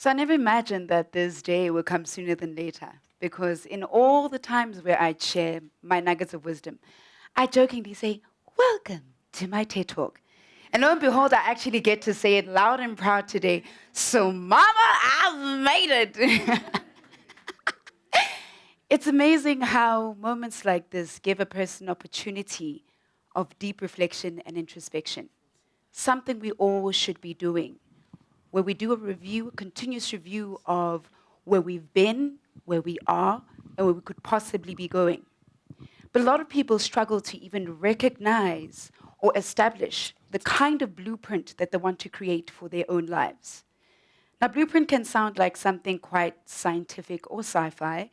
So I never imagined that this day would come sooner than later, because in all the times where I share my nuggets of wisdom, I jokingly say, "Welcome to my TED Talk." And lo and behold, I actually get to say it loud and proud today. So, Mama, I've made it. It's amazing how moments like this give a person opportunity of deep reflection and introspection, something we all should be doing, where we do a review, a continuous review of where we've been, where we are, and where we could possibly be going. But a lot of people struggle to even recognize or establish the kind of blueprint that they want to create for their own lives. Now, blueprint can sound like something quite scientific or sci fi,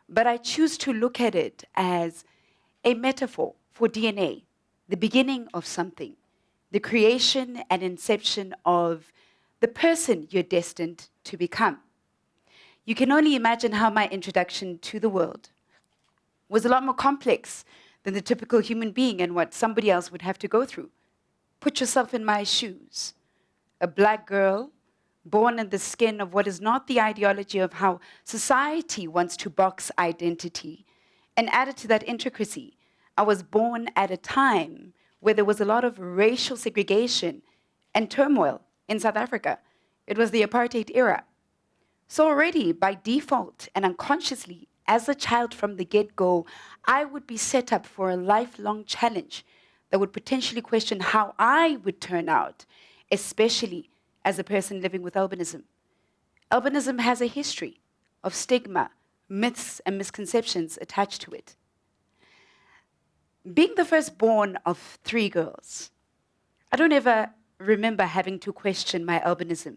but I choose to look at it as a metaphor for DNA, the beginning of something, the creation and inception of the person you're destined to become. You can only imagine how my introduction to the world was a lot more complex than the typical human being and what somebody else would have to go through. Put yourself in my shoes. A black girl born in the skin of what is not the ideology of how society wants to box identity. And added to that intricacy, I was born at a time where there was a lot of racial segregation and turmoil in South Africa. It was the apartheid era. So already, by default and unconsciously, as a child from the get-go, I would be set up for a lifelong challenge that would potentially question how I would turn out, especially as a person living with albinism. Albinism has a history of stigma, myths, and misconceptions attached to it. Being the firstborn of three girls, I don't ever remember having to question my albinism.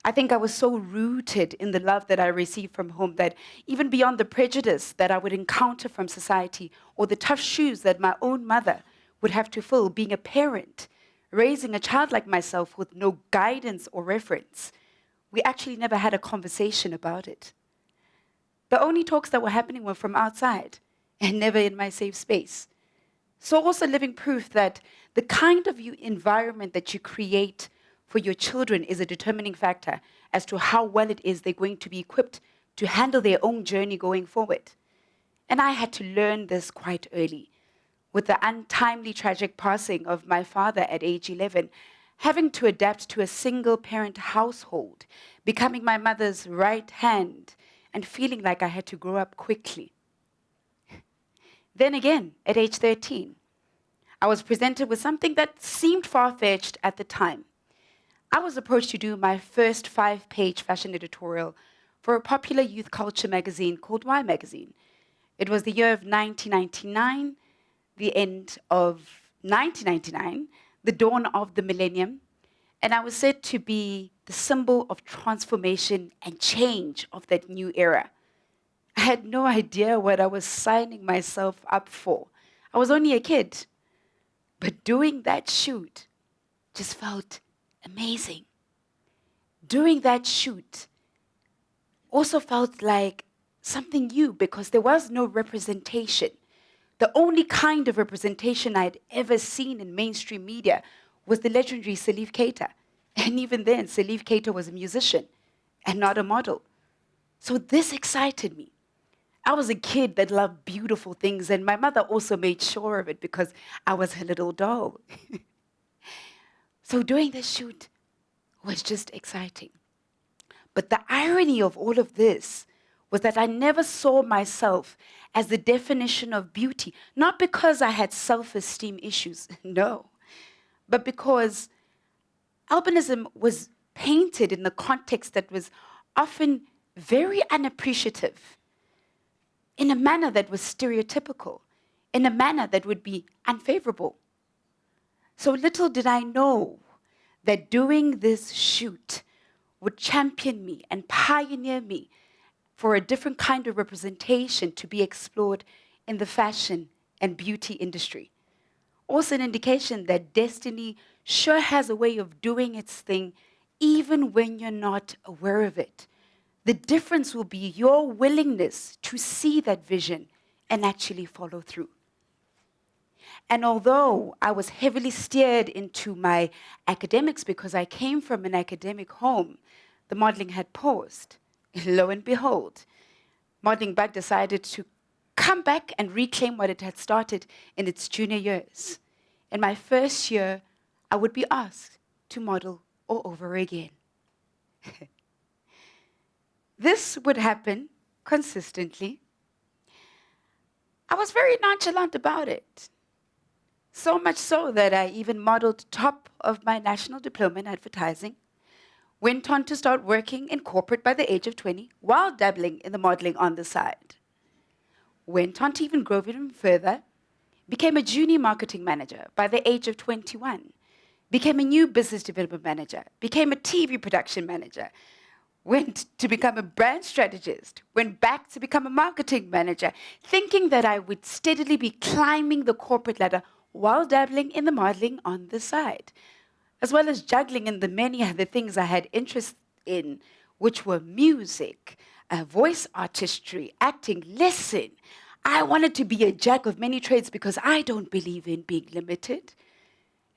I think I was so rooted in the love that I received from home that even beyond the prejudice that I would encounter from society or the tough shoes that my own mother would have to fill being a parent, raising a child like myself with no guidance or reference, we actually never had a conversation about it. The only talks that were happening were from outside and never in my safe space. So also living proof that the kind of environment that you create for your children is a determining factor as to how well it is they're going to be equipped to handle their own journey going forward. And I had to learn this quite early. With the untimely tragic passing of my father at age 11, having to adapt to a single-parent household, becoming my mother's right hand, and feeling like I had to grow up quickly. Then again, at age 13, I was presented with something that seemed far-fetched at the time. I was approached to do my first 5-page fashion editorial for a popular youth culture magazine called Y Magazine. It was the year of 1999, the end of 1999, the dawn of the millennium, and I was said to be the symbol of transformation and change of that new era. I had no idea what I was signing myself up for. I was only a kid. But doing that shoot just felt amazing. Doing that shoot also felt like something new because there was no representation. The only kind of representation I'd ever seen in mainstream media was the legendary Salif Keita. And even then, Salif Keita was a musician and not a model. So this excited me. I was a kid that loved beautiful things, and my mother also made sure of it because I was her little doll. So doing this shoot was just exciting. But the irony of all of this was that I never saw myself as the definition of beauty, not because I had self-esteem issues, no, but because albinism was painted in the context that was often very unappreciative, in a manner that was stereotypical, in a manner that would be unfavorable. So little did I know that doing this shoot would champion me and pioneer me for a different kind of representation to be explored in the fashion and beauty industry. Also an indication that destiny sure has a way of doing its thing even when you're not aware of it. The difference will be your willingness to see that vision and actually follow through. And although I was heavily steered into my academics because I came from an academic home, the modeling had paused. Lo and behold, Modeling Bug decided to come back and reclaim what it had started in its junior years. In my first year, I would be asked to model all over again. This would happen consistently. I was very nonchalant about it. So much so that I even modeled top of my national diploma in advertising, went on to start working in corporate by the age of 20 while dabbling in the modeling on the side. Went on to even grow even further, became a junior marketing manager by the age of 21, became a new business development manager, became a TV production manager, went to become a brand strategist, went back to become a marketing manager, thinking that I would steadily be climbing the corporate ladder while dabbling in the modeling on the side, as well as juggling in the many other things I had interest in, which were music, voice artistry, acting. Listen, I wanted to be a jack of many trades because I don't believe in being limited.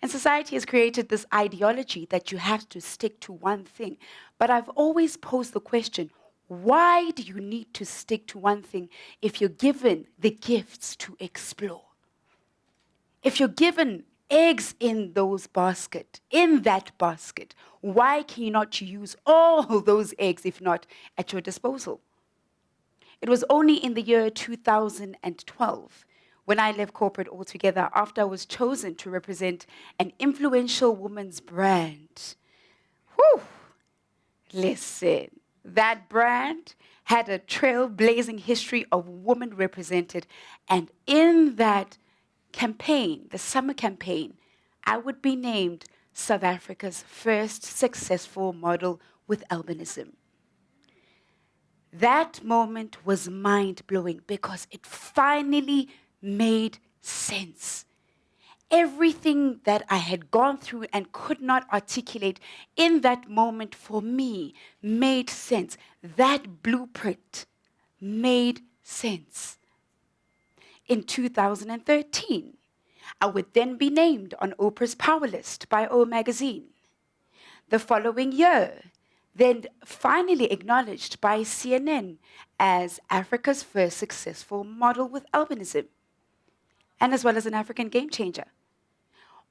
And society has created this ideology that you have to stick to one thing. But I've always posed the question, why do you need to stick to one thing if you're given the gifts to explore? If you're given eggs in that basket, why can you not use all those eggs if not at your disposal? It was only in the year 2012 when I left corporate altogether after I was chosen to represent an influential woman's brand. Whew! Listen, that brand had a trailblazing history of women represented, and in that campaign, the summer campaign, I would be named South Africa's first successful model with albinism. That moment was mind-blowing because it finally made sense. Everything that I had gone through and could not articulate in that moment for me made sense. That blueprint made sense. In 2013, I would then be named on Oprah's Power List by O Magazine. The following year, then finally acknowledged by CNN as Africa's first successful model with albinism, and as well as an African game changer.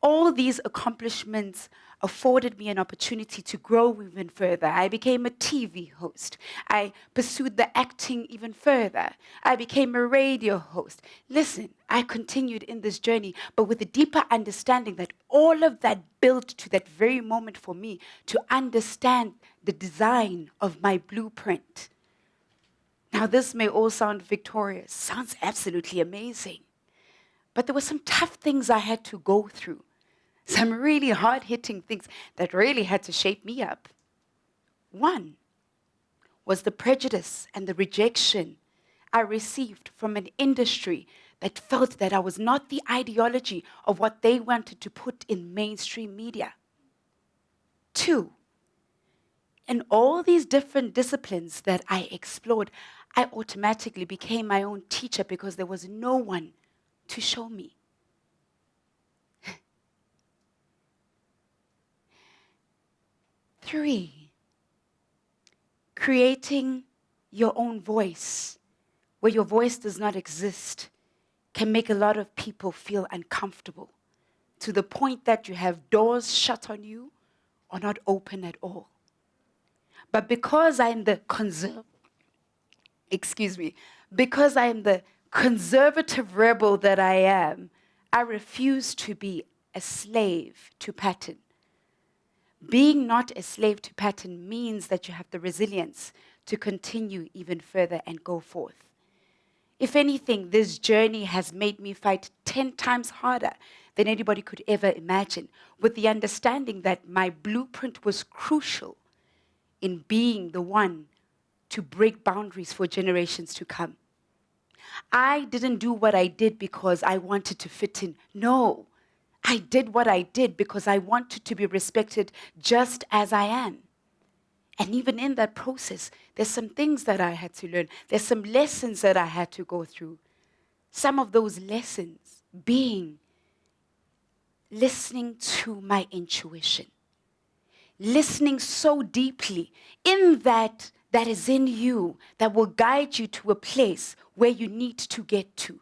All these accomplishments afforded me an opportunity to grow even further. I became a TV host. I pursued the acting even further. I became a radio host. Listen, I continued in this journey, but with a deeper understanding that all of that built to that very moment for me to understand the design of my blueprint. Now, this may all sound victorious, sounds absolutely amazing, but there were some tough things I had to go through. Some really hard-hitting things that really had to shape me up. One was the prejudice and the rejection I received from an industry that felt that I was not the ideology of what they wanted to put in mainstream media. Two, in all these different disciplines that I explored, I automatically became my own teacher because there was no one to show me. 3, creating your own voice, where your voice does not exist, can make a lot of people feel uncomfortable to the point that you have doors shut on you or not open at all. But because I'm the conservative rebel that I am, I refuse to be a slave to pattern. Being not a slave to pattern means that you have the resilience to continue even further and go forth. If anything, this journey has made me fight 10 times harder than anybody could ever imagine, with the understanding that my blueprint was crucial in being the one to break boundaries for generations to come. I didn't do what I did because I wanted to fit in. No. I did what I did because I wanted to be respected just as I am. And even in that process, there's some things that I had to learn. There's some lessons that I had to go through. Some of those lessons being listening to my intuition, listening so deeply in that is in you that will guide you to a place where you need to get to.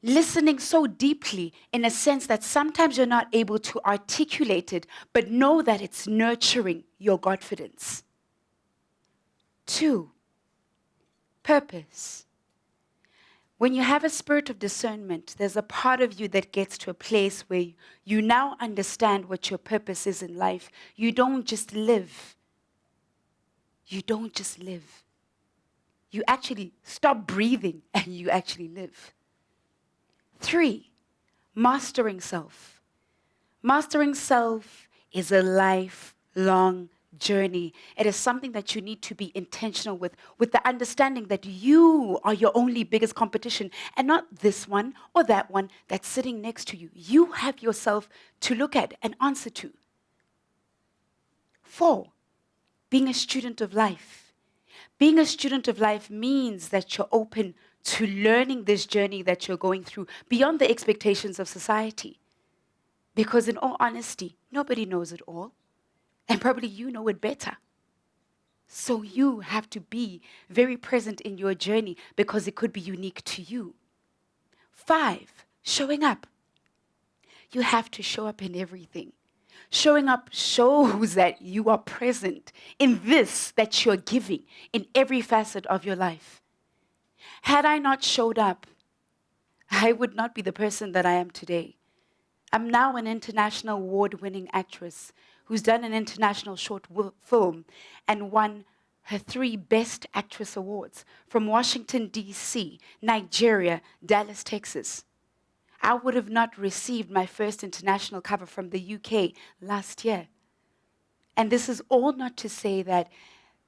Listening so deeply in a sense that sometimes you're not able to articulate it, but know that it's nurturing your confidence. 2, purpose. When you have a spirit of discernment, there's a part of you that gets to a place where you now understand what your purpose is in life. You don't just live. You don't just live. You actually stop breathing and you actually live. 3, mastering self. Mastering self is a lifelong journey. It is something that you need to be intentional with the understanding that you are your only biggest competition and not this one or that one that's sitting next to you. You have yourself to look at and answer to. 4, being a student of life. Being a student of life means that you're open to learning this journey that you're going through beyond the expectations of society. Because in all honesty, nobody knows it all. And probably you know it better. So you have to be very present in your journey because it could be unique to you. 5, showing up. You have to show up in everything. Showing up shows that you are present in this that you're giving in every facet of your life. Had I not showed up, I would not be the person that I am today. I'm now an international award-winning actress who's done an international short film and won her 3 Best Actress Awards from Washington, D.C., Nigeria, Dallas, Texas. I would have not received my first international cover from the UK last year. And this is all not to say that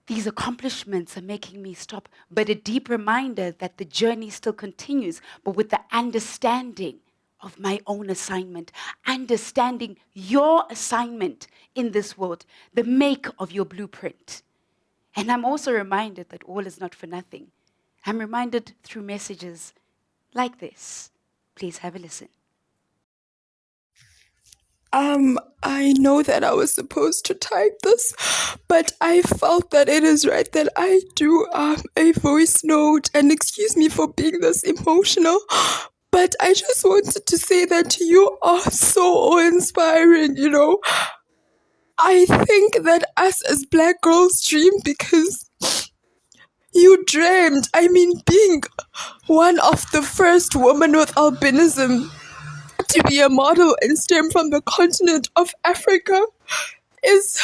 these accomplishments are making me stop, but a deep reminder that the journey still continues, but with the understanding of my own assignment, understanding your assignment in this world, the make of your blueprint. And I'm also reminded that all is not for nothing. I'm reminded through messages like this. Please have a listen. I know that I was supposed to type this, but I felt that it is right that I do a voice note, and excuse me for being this emotional, but I just wanted to say that you are so inspiring, you know. I think that us as Black girls dream because you dreamed, being one of the first women with albinism to be a model and stem from the continent of Africa is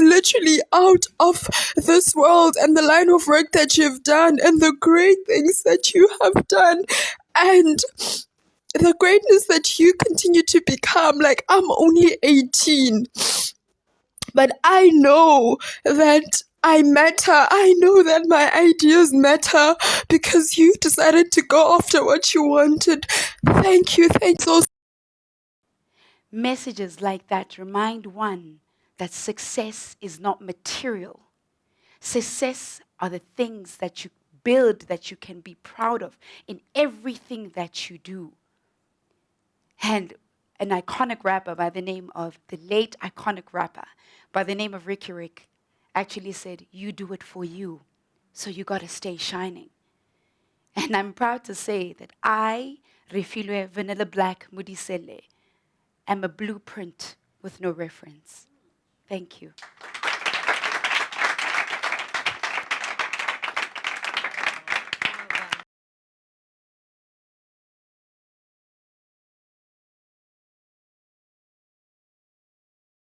literally out of this world, and the line of work that you've done and the great things that you have done and the greatness that you continue to become. Like, I'm only 18, but I know that I matter. I know that my ideas matter because you decided to go after what you wanted. Thank you. Thanks so. Messages like that remind one that success is not material. Success are the things that you build that you can be proud of in everything that you do. And an iconic rapper by the name of, the late iconic rapper by the name of Ricky Rick actually said, you do it for you, so you got to stay shining. And I'm proud to say that I, Refilwe Vanilla Black Modiselle, am a blueprint with no reference. Thank you.